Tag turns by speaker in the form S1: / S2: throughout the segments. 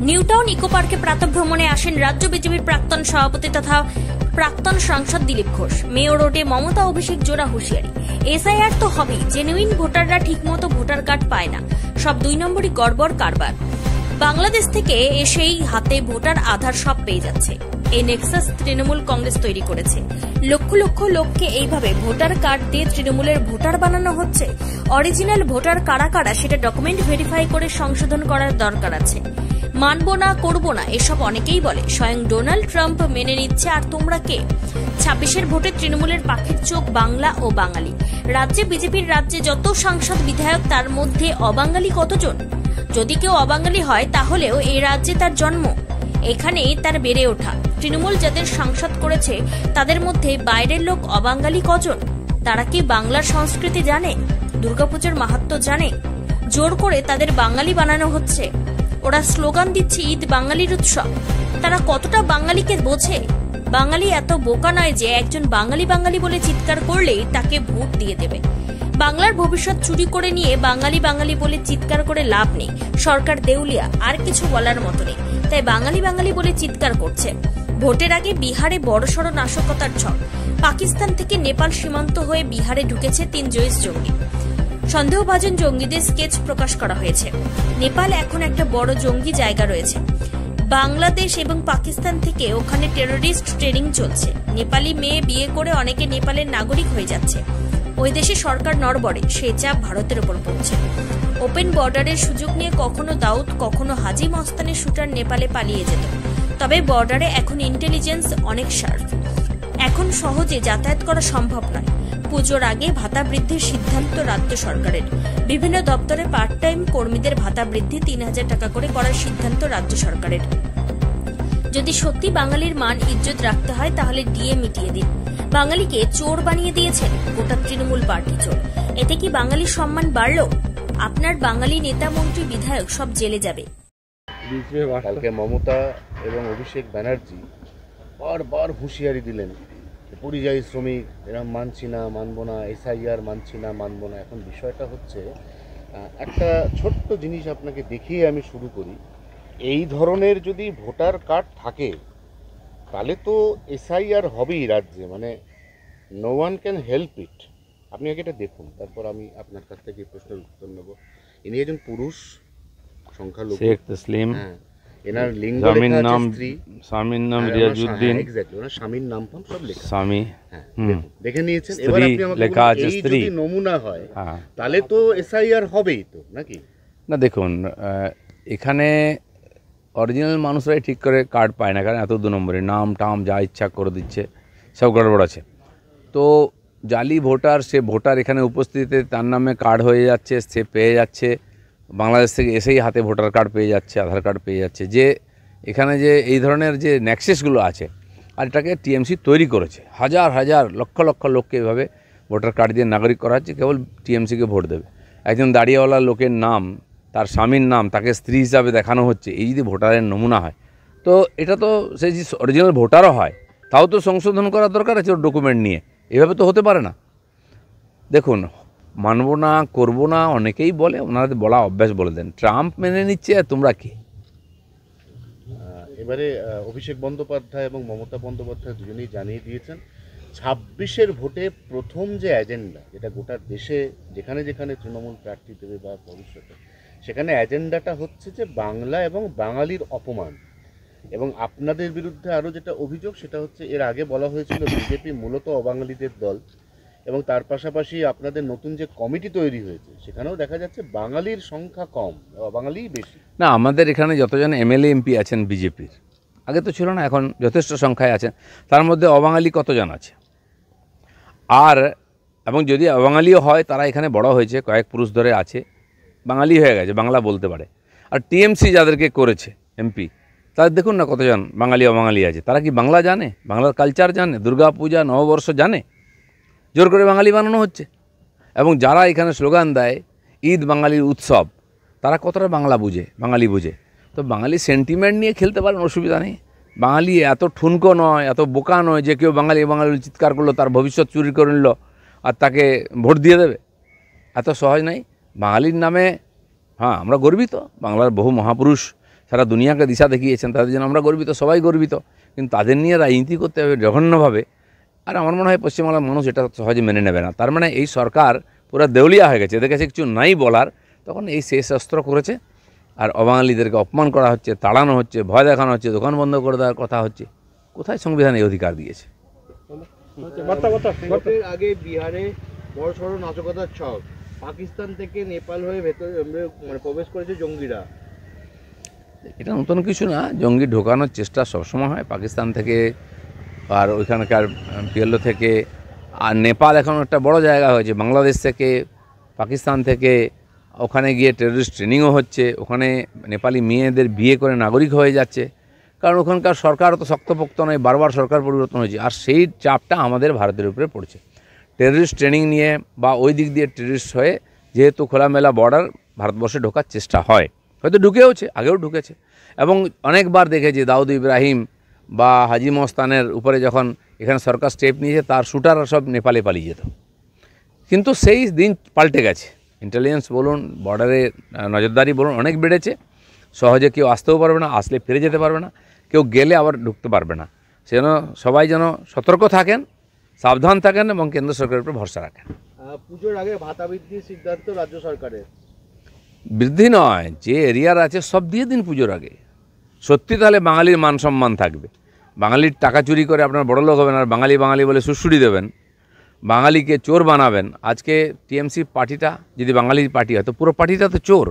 S1: New Town eco পার্কে প্রাতঃভ্রমণে আসেন রাজ্য বিজেপির প্রাক্তন সভাপতি তথা প্রাক্তন সাংসদ দিলীপ ঘোষ। মেয়র রোডে মমতা অভিষেক জোড়া হুঁশিয়ারি, এসআইআর তো হবেই, জেনুইন ভোটাররা ঠিকমতো ভোটার কার্ড পায় না, সব 2 নম্বরই গড়বড় কারবার। বাংলাদেশ থেকে এসেই হাতে ভোটার আধার সব পেয়ে যাচ্ছে। এই নেক্সাস তৃণমূল কংগ্রেস তৈরি করেছে। লক্ষ লক্ষ লোককে এইভাবে ভোটার কার্ড দিয়ে তৃণমূলের ভোটার বানানো হচ্ছে। অরিজিনাল ভোটার কারা কারা সেটা ডকুমেন্ট ভেরিফাই করে সংশোধন করার দরকার আছে। মানব না, করব না, এসব অনেকেই বলে। স্বয়ং ডোনাল্ড ট্রাম্প মেনে নিচ্ছে, আর তোমরা কে? 26-এর ভোটে তৃণমূলের পাখির চোখ বাংলা ও বাঙালি। রাজ্যে বিজেপির রাজ্যে যত সাংসদ বিধায়ক, তার মধ্যে অবাঙালি কতজন? যদি কেউ অবাঙালি হয় তাহলেও এই রাজ্যে তার জন্ম, এখানেই তার বেড়ে ওঠা। তৃণমূল যাদের সাংসদ করেছে তাদের মধ্যে বাইরের লোক অবাঙালি কজন? তারা কি বাংলার সংস্কৃতি জানে, দুর্গাপুজোর মাহাত্ম্য জানে? জোর করে তাদের বাঙালি বানানো হচ্ছে। ওরা স্লোগান দিচ্ছে ঈদ বাঙালির উৎসব। তারা কতটা বাঙালিকে বোঝে? বাঙালি এত বোকা নয় যে একজন বাঙালি বাঙালি বলে চিৎকার করলেই তাকে ভোট দিয়ে দেবে। বাংলার ভবিষ্যৎ চুরি করে নিয়ে বাঙালি বাঙালি বলে চিৎকার করে লাভ নেই। সরকার দেউলিয়া, আর কিছু বলার মতো নেই, তাই বাঙালি বাঙালি বলে চিৎকার করছে। ভোটের আগে বিহারে বড়সড় নাশকতার ছক। পাকিস্তান থেকে নেপাল সীমান্ত হয়ে বিহারে ঢুকেছে 3 জৈশ জঙ্গি। সন্দেহভাজন জঙ্গিদের স্কেচ প্রকাশ করা হয়েছে। নেপাল এখন একটা বড় জঙ্গি জায়গা রয়েছে। বাংলাদেশ এবং পাকিস্তান থেকে ওখানে টেরোরিস্ট ট্রেনিং চলছে। নেপালি মেয়ে বিয়ে করে অনেকে নেপালের নাগরিক হয়ে যাচ্ছে। ওই দেশে সরকার নড়বড়ে, সে চাপ ভারতের ওপর পড়ছে। ওপেন বর্ডারের সুযোগ নিয়ে কখনো দাউদ, কখনো হাজি মস্তানের শুটার নেপালে পালিয়ে যেত। তবে বর্ডারে এখন ইন্টেলিজেন্স অনেক শার্প। এখন সহজে যাতায়াত করা সম্ভব নয়। পুজোর আগে ভাতা বৃদ্ধির সিদ্ধান্ত রাজ্য সরকারের। বিভিন্ন দপ্তরে পার্ট টাইম কর্মীদের ভাতা বৃদ্ধি 3000 টাকা করে করার সিদ্ধান্ত রাজ্য সরকারের। যদি সত্যি বাঙালির মান ইজ্জত রাখতে হয় তাহলে ডিএ মিটিয়ে দিন। বাঙালিকে চোর বানিয়ে দিয়েছেন গোটা তৃণমূল পার্টি চোর। এতে কি বাঙালির সম্মান বাড়ল? আপনার বাঙালি নেতা মন্ত্রী বিধায়ক সব জেলে যাবে।
S2: কালকে মমতা এবং অভিষেক ব্যানার্জি বারবার হুঁশিয়ারি দিলেন, পরিযায়ী শ্রমিক এরম মানছি না, মানব না, এসআইআর মানছি না, মানব না। এখন বিষয়টা হচ্ছে, একটা ছোট্ট জিনিস আপনাকে দেখিয়ে আমি শুরু করি। এই ধরনের যদি ভোটার কার্ড থাকে তাহলে তো এসআইআর হবেই রাজ্যে, মানে no one can help it. আপনি আগে এটা দেখুন, তারপর আমি আপনার কাছ থেকে প্রশ্নের উত্তর নেব। ইনি একজন পুরুষ, সংখ্যালঘু, শেখ তসলিম। এনার লিঙ্গ লেখা আছে স্ত্রী, স্বামীর নাম রিয়াজউদ্দিন, এক্স্যাক্টলি ওনার স্বামীর নাম ফাম সব লেখা, স্বামী। হ্যাঁ, দেখে নিয়েছেন। এবার আপনি আমাকে লেখা আছে স্ত্রী, যদি নমুনা হয় তাহলে তো এসআইআর হবেই তো নাকি?
S3: না, দেখুন, এখানে অরিজিনাল মানুষরাই ঠিক করে কার্ড পায় না, কারণ এত 2 নম্বরের নাম টাম যা ইচ্ছা করে দিচ্ছে, সব গড়বড় আছে। তো জালি ভোটার, সে ভোটার এখানে উপস্থিতিতে তার নামে কার্ড হয়ে যাচ্ছে, সে পেয়ে যাচ্ছে, বাংলাদেশ থেকে এসেই হাতে ভোটার কার্ড পেয়ে যাচ্ছে, আধার কার্ড পেয়ে যাচ্ছে। যে এখানে যে এই ধরনের যে নেক্সেসগুলো আছে, আর এটাকে টিএমসি তৈরি করেছে। হাজার হাজার লক্ষ লক্ষ লোককে এভাবে ভোটার কার্ড দিয়ে নাগরিক করা হচ্ছে, কেবল টিএমসিকে ভোট দেবে। একজন দাঁড়িয়েওয়ালা লোকের নাম, তার স্বামীর নাম, তাকে স্ত্রী হিসাবে দেখানো হচ্ছে। এই যদি ভোটারের নমুনা হয়, তো এটা তো সে যে অরিজিনাল ভোটারও হয়, তাও তো সংশোধন করার দরকার আছে ওর ডকুমেন্ট নিয়ে। এভাবে তো হতে পারে না। দেখুন, মানব না, করবো না অনেকেই বলে, ওনাদের বলা অভ্যাস বলে দেন। ট্রাম্প মেনে নিচ্ছে, আর তোমরা কে?
S2: এবারে অভিষেক বন্দ্যোপাধ্যায় এবং মমতা বন্দ্যোপাধ্যায় দুজনেই জানিয়ে দিয়েছেন 26-এর ভোটে প্রথম যে এজেন্ডা, যেটা গোটা দেশে যেখানে যেখানে তৃণমূল প্রার্থী দেবে বা ভবিষ্যতে, সেখানে এজেন্ডাটা হচ্ছে যে বাংলা এবং বাঙালির অপমান। এবং আপনাদের বিরুদ্ধে আরও যেটা অভিযোগ, সেটা হচ্ছে এর আগে বলা হয়েছিল বিজেপি মূলত অবাঙালিদের দল, এবং তার পাশাপাশি আপনাদের নতুন যে কমিটি তৈরি হয়েছে সেখানেও দেখা যাচ্ছে বাঙালির সংখ্যা কম, অবাঙালিই বেশি।
S3: না, আমাদের এখানে যতজন এমএলএ এমপি আছেন বিজেপির, আগে তো ছিল না, এখন যথেষ্ট সংখ্যায় আছেন। তার মধ্যে অবাঙালি কতজন আছে? আর এবং যদি অবাঙালিও হয়, তারা এখানে বড় হয়েছে, কয়েক পুরুষ ধরে আছে, বাঙালি হয়ে গেছে, বাংলা বলতে পারে। আর টিএমসি যাদেরকে করেছে এমপি, তাদের দেখুন না কতজন বাঙালি অবাঙালি আছে। তারা কি বাংলা জানে, বাংলার কালচার জানে, দুর্গা পূজা নববর্ষ জানে? জোর করে বাঙালি বানানো হচ্ছে। এবং যারা এখানে স্লোগান দেয় ঈদ বাঙালির উৎসব, তারা কতটা বাংলা বুঝে, বাঙালি বুঝে? তো বাঙালি সেন্টিমেন্ট নিয়ে খেলতে পারেন, অসুবিধা নেই। বাঙালি এত ঠুনকো নয়, এত বোকা নয় যে কেউ বাঙালি বাঙালি চিৎকার করলো, তার ভবিষ্যৎ চুরি করে নিল আর তাকে ভোট দিয়ে দেবে। এত সহজ নাই বাঙালির নামে। হ্যাঁ, আমরা গর্বিত, বাংলার বহু মহাপুরুষ সারা দুনিয়াকে দিশা দেখিয়েছেন, তাদের জন্য আমরা গর্বিত, সবাই গর্বিত। কিন্তু তাদের নিয়ে রাজনীতি করতে হবে জঘন্যভাবে, আর আমার মনে হয় পশ্চিমবাংলার মানুষ এটা সহজে মেনে নেবে না। তার মানে এই সরকার পুরো দেউলিয়া হয়ে গেছে, এদের কাছে কিছু নাই বলার, তখন এই শেষ অস্ত্র করেছে। আর অবাঙালিদেরকে অপমান করা হচ্ছে, তাড়ানো হচ্ছে, ভয় দেখানো হচ্ছে, দোকান বন্ধ করে দেওয়ার কথা হচ্ছে। কোথায় সংবিধান এই অধিকার দিয়েছে?
S4: ভোটের আগে বিহারে বড় সড় নাশকতার ছক, পাকিস্তান থেকে নেপাল হয়ে ভেতরে মানে প্রবেশ করেছে জঙ্গিরা।
S3: এটা নতুন কিছু না, জঙ্গি ঢোকানোর চেষ্টা সবসময় হয় পাকিস্তান থেকে আর ওইখানকার পিএলও থেকে। আর নেপাল এখন একটা বড় জায়গা হয়েছে, বাংলাদেশ থেকে, পাকিস্তান থেকে ওখানে গিয়ে টেররিস্ট ট্রেনিংও হচ্ছে, ওখানে নেপালি মেয়েদের বিয়ে করে নাগরিক হয়ে যাচ্ছে। কারণ ওখানকার সরকার তো শক্তপোক্ত নয়, বারবার সরকার পরিবর্তন হয়েছে, আর সেই চাপটা আমাদের ভারতের উপরে পড়ছে। টেররিস্ট ট্রেনিং নিয়ে বা ওই দিক দিয়ে টেররিস্ট হয়ে যেহেতু খোলামেলা বর্ডার ভারতবর্ষে ঢোকার চেষ্টা হয়, হয়তো ঢুকেওছে, আগেও ঢুকেছে, এবং অনেকবার দেখেছি দাউদ ইব্রাহিম বা হাজি মস্তানের উপরে যখন এখানে সরকার স্টেপ নিয়েছে, তার শুটাররা সব নেপালে পালিয়ে যেত। কিন্তু সেই দিন পাল্টে গেছে, ইন্টেলিজেন্স বলুন, বর্ডারে নজরদারি বলুন, অনেক বেড়েছে। সহজে কেউ আসতেও পারবে না, আসলে ফিরে যেতে পারবে না, কেউ গেলে আবার ঢুকতে পারবে না। সেজন্য সবাই যেন সতর্ক থাকেন, সাবধান থাকেন এবং কেন্দ্র সরকারের উপর ভরসা রাখেন।
S4: পুজোর আগে ভাতা বৃদ্ধির সিদ্ধান্ত রাজ্য সরকারের।
S3: বৃদ্ধি নয়, যে এরিয়ার আছে সব দিয়ে দিন পুজোর আগে। সত্যি তাহলে বাঙালির মান সম্মান থাকবে। বাঙালির টাকা চুরি করে আপনার বড়লোক হবেন আর বাঙালি বাঙালি বলে সুড়সুড়ি দেবেন, বাঙালিকে চোর বানাবেন। আজকে টিএমসি পার্টিটা যদি বাঙালির পার্টি হয় তো পুরো পার্টিটা তো চোর।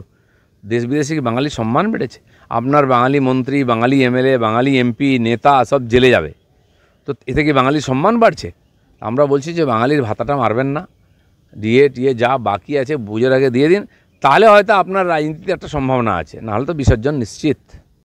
S3: দেশ বিদেশে কি বাঙালির সম্মান বেড়েছে? আপনার বাঙালি মন্ত্রী, বাঙালি এমএলএ, বাঙালি এমপি, নেতা সব জেলে যাবে, তো এতে কি বাঙালির সম্মান বাড়ছে? আমরা বলছি যে বাঙালির ভাতাটা মারবেন না, দিয়ে যা বাকি আছে পুজোর আগে দিয়ে দিন, তাহলে হয়তো আপনার রাজনীতিতে একটা সম্ভাবনা আছে, নাহলে তো বিসর্জন নিশ্চিত।